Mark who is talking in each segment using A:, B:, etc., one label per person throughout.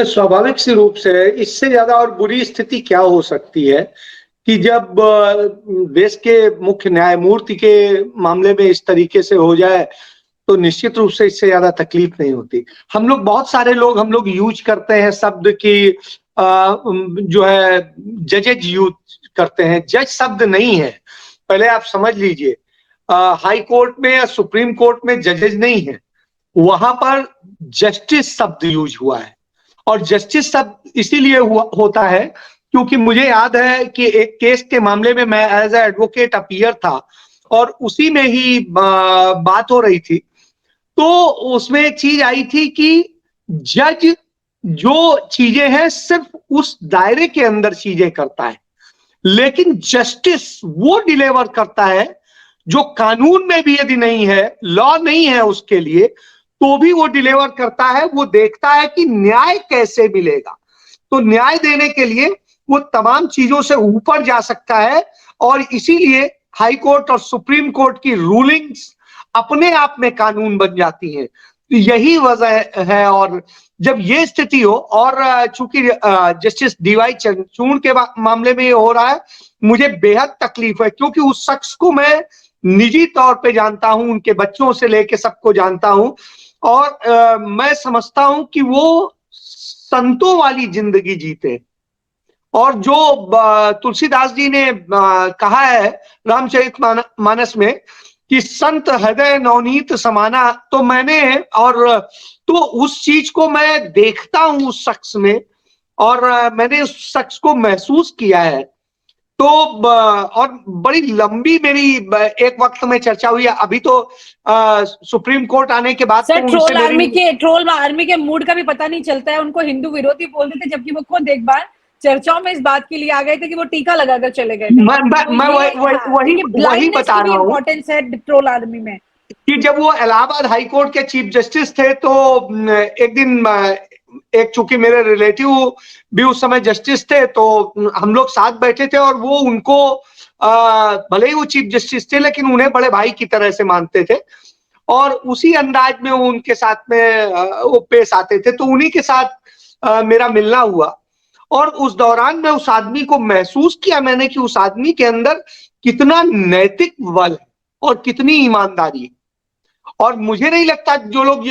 A: स्वाभाविक सी रूप से इससे ज्यादा और बुरी स्थिति क्या हो सकती है कि जब देश के मुख्य न्यायमूर्ति के मामले में इस तरीके से हो जाए, तो निश्चित रूप से इससे ज्यादा तकलीफ नहीं होती। हम लोग बहुत सारे लोग हम लोग यूज करते हैं शब्द की जो है जजेज यूज करते हैं, जज शब्द नहीं है। पहले आप समझ लीजिए, हाई कोर्ट में या सुप्रीम कोर्ट में जजेज नहीं है, वहां पर जस्टिस शब्द यूज हुआ है। और जस्टिस शब्द इसीलिए होता है क्योंकि मुझे याद है कि एक केस के मामले में मैं एज ए एडवोकेट अपीयर था और उसी में ही बात हो रही थी। तो उसमें एक चीज आई थी कि जज जो चीजें हैं सिर्फ उस दायरे के अंदर चीजें करता है, लेकिन जस्टिस वो डिलीवर करता है जो कानून में भी यदि नहीं है, लॉ नहीं है उसके लिए, तो भी वो डिलीवर करता है। वो देखता है कि न्याय कैसे मिलेगा। तो न्याय देने के लिए वो तमाम चीजों से ऊपर जा सकता है और इसीलिए हाई कोर्ट और सुप्रीम कोर्ट की रूलिंग्स अपने आप में कानून बन जाती हैं। तो यही वजह है। और जब ये स्थिति हो, और चूंकि जस्टिस डीवाई चंद्रचूड़ के मामले में ये हो रहा है, मुझे बेहद तकलीफ है क्योंकि उस शख्स को मैं निजी तौर पे जानता हूं, उनके बच्चों से लेके सबको जानता हूं। और मैं समझता हूं कि वो संतों वाली जिंदगी जीते। और जो तुलसीदास जी ने कहा है रामचरितमानस में कि संत हृदय नवनीत समाना, तो मैंने और तो उस चीज को मैं देखता हूं उस शख्स में, और मैंने उस शख्स को महसूस किया है। तो और बड़ी लंबी मेरी एक वक्त में चर्चा हुई है। अभी तो सुप्रीम कोर्ट आने के बाद
B: सर
A: तो उनसे
B: ट्रोल आर्मी के मूड का भी पता नहीं चलता है। उनको हिंदू विरोधी बोलते थे, जबकि वो खुद एक बार चर्चाओं में इस बात के लिए आ गए थे कि वो टीका लगाकर चले गए थे।
A: मैं वही बता रहा हूँ।
B: इम्पोर्टेंस है ट्रोल आर्मी में
A: कि जब वो इलाहाबाद हाई कोर्ट के चीफ जस्टिस थे, तो एक दिन एक चूंकि मेरे रिलेटिव भी उस समय जस्टिस थे, तो हम लोग साथ बैठे थे और वो उनको भले ही वो चीफ जस्टिस थे लेकिन उन्हें बड़े भाई की तरह से मानते थे और उसी अंदाज में वो उनके साथ में वो पेश आते थे। तो उन्हीं के साथ मेरा मिलना हुआ और उस दौरान मैं उस आदमी को महसूस किया मैंने कि उस आदमी के अंदर कितना नैतिक बल है और कितनी ईमानदारी है। और मुझे नहीं लगता जो लोग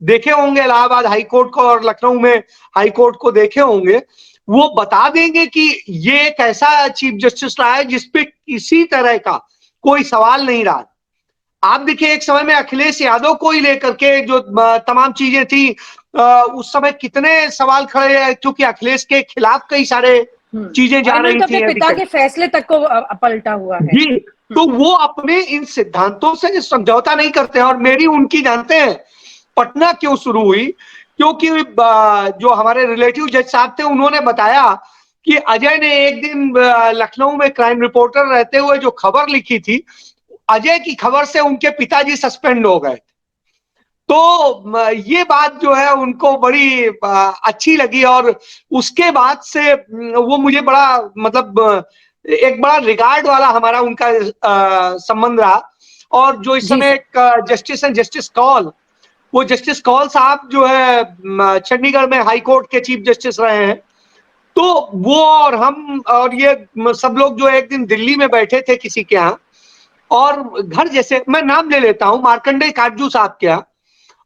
A: देखे होंगे इलाहाबाद हाई कोर्ट को और लखनऊ में हाई कोर्ट को देखे होंगे, वो बता देंगे कि ये एक ऐसा चीफ जस्टिस रहा है जिसपे किसी तरह का कोई सवाल नहीं रहा। आप देखिए, एक समय में अखिलेश यादव को ही लेकर के जो तमाम चीजें थी, उस समय कितने सवाल खड़े हैं क्योंकि अखिलेश के खिलाफ कई सारे चीजें जा रही थी।
B: पिता के फैसले तक को पलटा हुआ है
A: जी। तो वो अपने इन सिद्धांतों से समझौता नहीं करते हैं। और मेरी उनकी जानते हैं पटना क्यों शुरू हुई, क्योंकि जो हमारे रिलेटिव जज साहब थे उन्होंने बताया कि अजय ने एक दिन लखनऊ में क्राइम रिपोर्टर रहते हुए जो खबर लिखी थी, अजय की खबर से उनके पिताजी सस्पेंड हो गए। तो ये बात जो है उनको बड़ी अच्छी लगी और उसके बाद से वो मुझे बड़ा मतलब एक बड़ा रिगार्ड वाला हमारा उनका संबंध रहा। और जो इस समय एक जस्टिस एंड जस्टिस कौल, वो जस्टिस कौल साहब जो है चंडीगढ़ में हाई कोर्ट के चीफ जस्टिस रहे हैं। तो वो और हम और ये सब लोग जो एक दिन दिल्ली में बैठे थे किसी के यहाँ, और घर जैसे, मैं नाम ले लेता हूँ, मार्कंडेय काटजू साहब के यहाँ,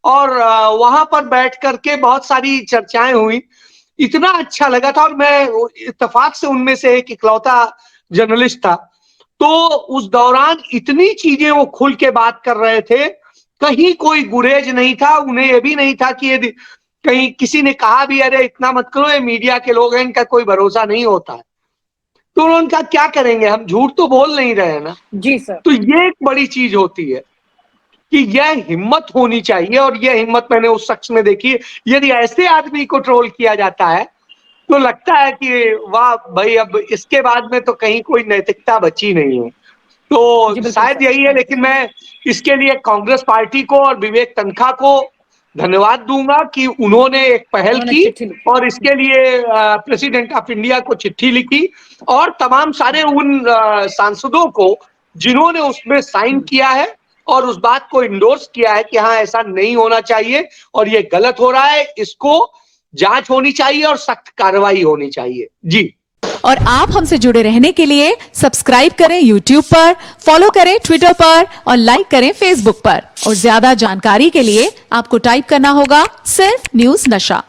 A: और वहां पर बैठ करके बहुत सारी चर्चाएं हुई। इतना अच्छा लगा था और मैं इत्तेफाक से उनमें से एक इकलौता जर्नलिस्ट था। तो उस दौरान इतनी चीजें वो खुल के बात कर रहे थे, कहीं कोई गुरेज नहीं था। उन्हें ये भी नहीं था कि यदि कहीं किसी ने कहा भी अरे इतना मत करो, ये मीडिया के लोग हैं, इनका कोई भरोसा नहीं होता है, तो उन्होंने कहा क्या करेंगे, हम झूठ तो बोल नहीं रहे हैं ना।
B: जी सर।
A: तो ये एक बड़ी चीज होती है कि यह हिम्मत होनी चाहिए और यह हिम्मत मैंने उस शख्स में देखी। यदि ऐसे आदमी को ट्रोल किया जाता है तो लगता है कि वाह भाई, अब इसके बाद में तो कहीं कोई नैतिकता बची नहीं है। तो शायद यही है। लेकिन मैं इसके लिए कांग्रेस पार्टी को और विवेक तन्खा को धन्यवाद दूंगा कि उन्होंने एक पहल की और इसके लिए प्रेसिडेंट ऑफ इंडिया को चिट्ठी लिखी और तमाम सारे उन सांसदों को जिन्होंने उसमें साइन किया है और उस बात को इंडोर्स किया है कि हाँ ऐसा नहीं होना चाहिए और ये गलत हो रहा है, इसको जांच होनी चाहिए और सख्त कार्रवाई होनी चाहिए। जी।
C: और आप हमसे जुड़े रहने के लिए सब्सक्राइब करें YouTube पर, फॉलो करें Twitter पर और लाइक करें Facebook पर। और ज्यादा जानकारी के लिए आपको टाइप करना होगा सिर्फ न्यूज नशा।